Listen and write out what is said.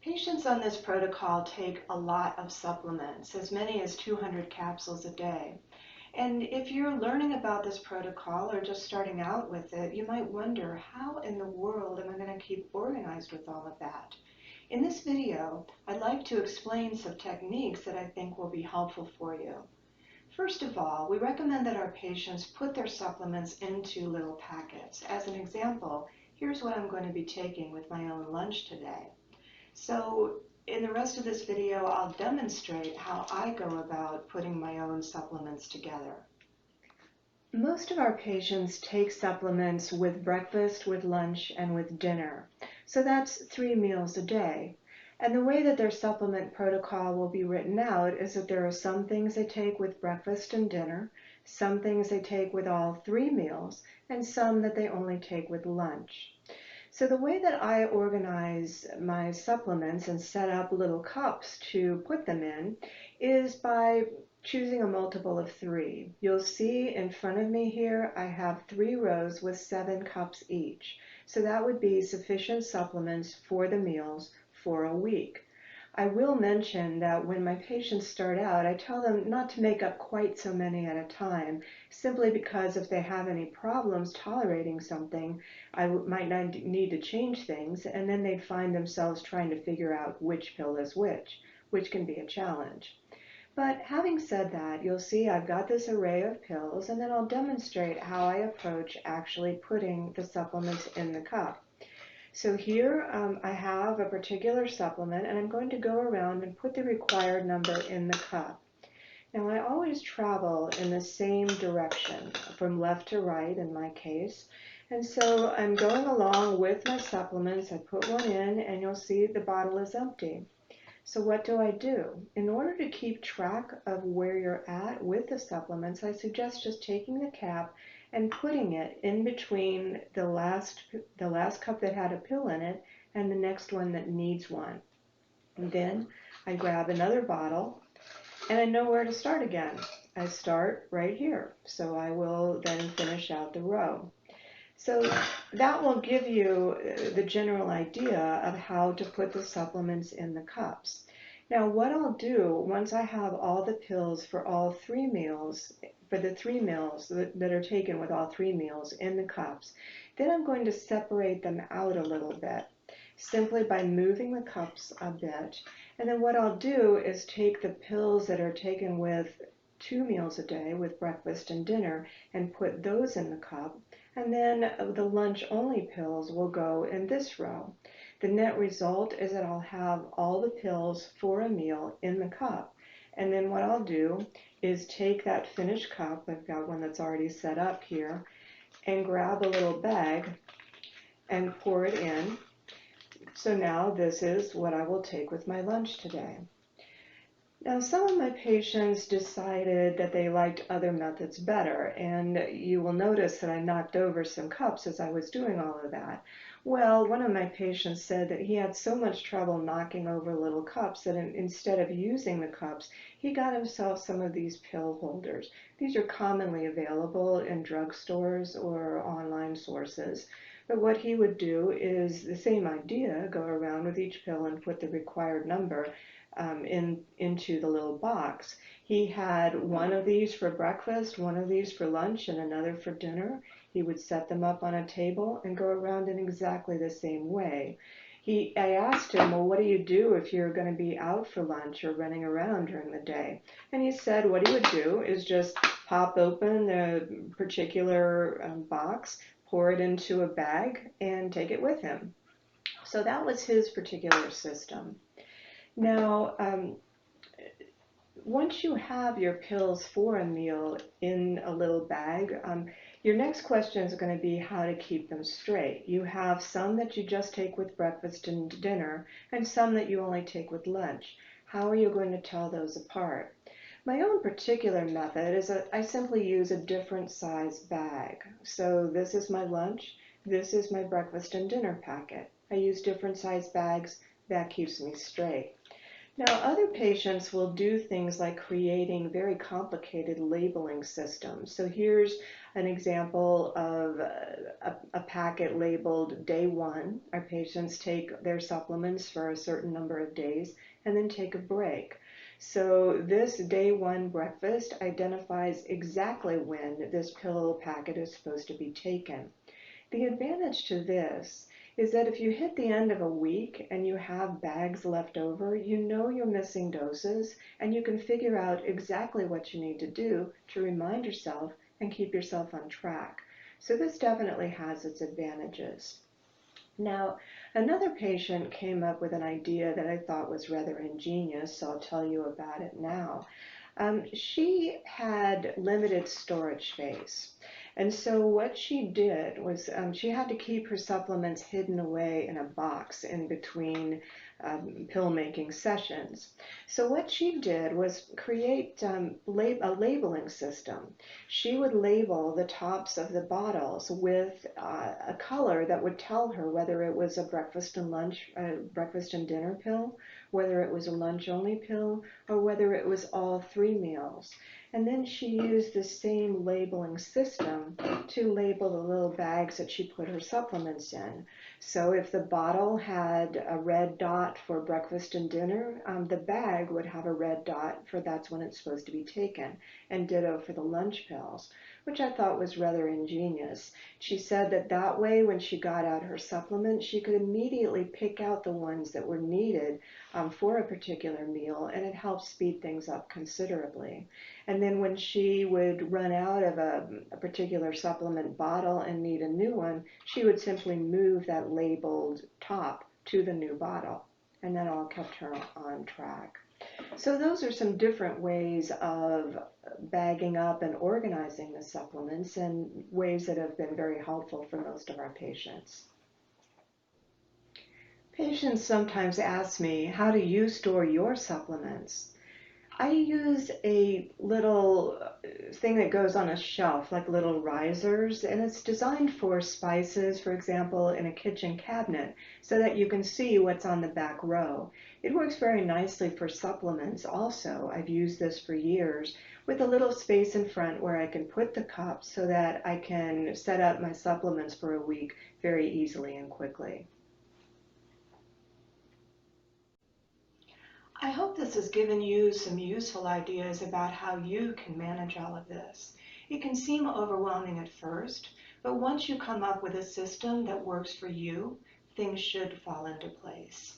Patients on this protocol take a lot of supplements, as many as 200 capsules a day. And if you're learning about this protocol or just starting out with it, you might wonder, how in the world am I going to keep organized with all of that? In this video, I'd like to explain some techniques that I think will be helpful for you. First of all, we recommend that our patients put their supplements into little packets. As an example, here's what I'm going to be taking with my own lunch today. So in the rest of this video, I'll demonstrate how I go about putting my own supplements together. Most of our patients take supplements with breakfast, with lunch, and with dinner. So that's 3 meals a day. And the way that their supplement protocol will be written out is that there are some things they take with breakfast and dinner, some things they take with all 3 meals, and some that they only take with lunch. So the way that I organize my supplements and set up little cups to put them in is by choosing a multiple of 3. You'll see in front of me here I have 3 rows with 7 cups each. So that would be sufficient supplements for the meals for a week. I will mention that when my patients start out, I tell them not to make up quite so many at a time, simply because if they have any problems tolerating something, I might not need to change things, and then they'd find themselves trying to figure out which pill is which can be a challenge. But having said that, you'll see I've got this array of pills, and then I'll demonstrate how I approach actually putting the supplements in the cup. So here I have a particular supplement, and I'm going to go around and put the required number in the cup. Now I always travel in the same direction, from left to right in my case. And so I'm going along with my supplements. I put one in, and you'll see the bottle is empty. So what do I do? In order to keep track of where you're at with the supplements, I suggest just taking the cap and putting it in between the last cup that had a pill in it and the next one that needs one. And then I grab another bottle, and I know where to start again. I start right here, so I will then finish out the row. So that will give you the general idea of how to put the supplements in the cups. Now what I'll do once I have all the pills for all 3 meals, for the 3 meals that are taken with all 3 meals in the cups, then I'm going to separate them out a little bit, simply by moving the cups a bit. And then what I'll do is take the pills that are taken with 2 meals a day, with breakfast and dinner, and put those in the cup. And then the lunch only pills will go in this row. The net result is that I'll have all the pills for a meal in the cup. And then what I'll do is take that finished cup, I've got one that's already set up here, and grab a little bag and pour it in. So now this is what I will take with my lunch today. Now, some of my patients decided that they liked other methods better, and you will notice that I knocked over some cups as I was doing all of that. Well, one of my patients said that he had so much trouble knocking over little cups that instead of using the cups, he got himself some of these pill holders. These are commonly available in drugstores or online sources. But what he would do is the same idea, go around with each pill and put the required number into the little box. He had one of these for breakfast, one of these for lunch, and another for dinner. He would set them up on a table and go around in exactly the same way. I asked him, well, what do you do if you're going to be out for lunch or running around during the day? And he said what he would do is just pop open the particular box, pour it into a bag, and take it with him. So that was his particular system. Now, once you have your pills for a meal in a little bag, your next question is going to be how to keep them straight. You have some that you just take with breakfast and dinner, and some that you only take with lunch. How are you going to tell those apart? My own particular method is that I simply use a different size bag. So this is my lunch, this is my breakfast and dinner packet. I use different size bags. That keeps me straight. Now, other patients will do things like creating very complicated labeling systems. So here's an example of a packet labeled day one. Our patients take their supplements for a certain number of days and then take a break. So this day one breakfast identifies exactly when this pill packet is supposed to be taken. The advantage to this is that if you hit the end of a week and you have bags left over, you know you're missing doses and you can figure out exactly what you need to do to remind yourself and keep yourself on track. So this definitely has its advantages. Now, another patient came up with an idea that I thought was rather ingenious, so I'll tell you about it now. She had limited storage space. And so what she did was she had to keep her supplements hidden away in a box in between pill making sessions. So what she did was create a labeling system. She would label the tops of the bottles with a color that would tell her whether it was a breakfast and dinner pill, whether it was a lunch only pill, or whether it was all three meals. And then she used the same labeling system to label the little bags that she put her supplements in. So if the bottle had a red dot for breakfast and dinner, the bag would have a red dot for that's when it's supposed to be taken, and ditto for the lunch pills, which I thought was rather ingenious. She said that that way, when she got out her supplement, she could immediately pick out the ones that were needed for a particular meal, and it helped speed things up considerably. And then when she would run out of a particular supplement bottle and need a new one, she would simply move that labeled top to the new bottle. And that all kept her on track. So those are some different ways of bagging up and organizing the supplements, and ways that have been very helpful for most of our patients. Patients sometimes ask me, how do you store your supplements? I use a little thing that goes on a shelf, like little risers, and it's designed for spices, for example, in a kitchen cabinet, so that you can see what's on the back row. It works very nicely for supplements also. I've used this for years, with a little space in front where I can put the cups so that I can set up my supplements for a week very easily and quickly. I hope this has given you some useful ideas about how you can manage all of this. It can seem overwhelming at first, but once you come up with a system that works for you, things should fall into place.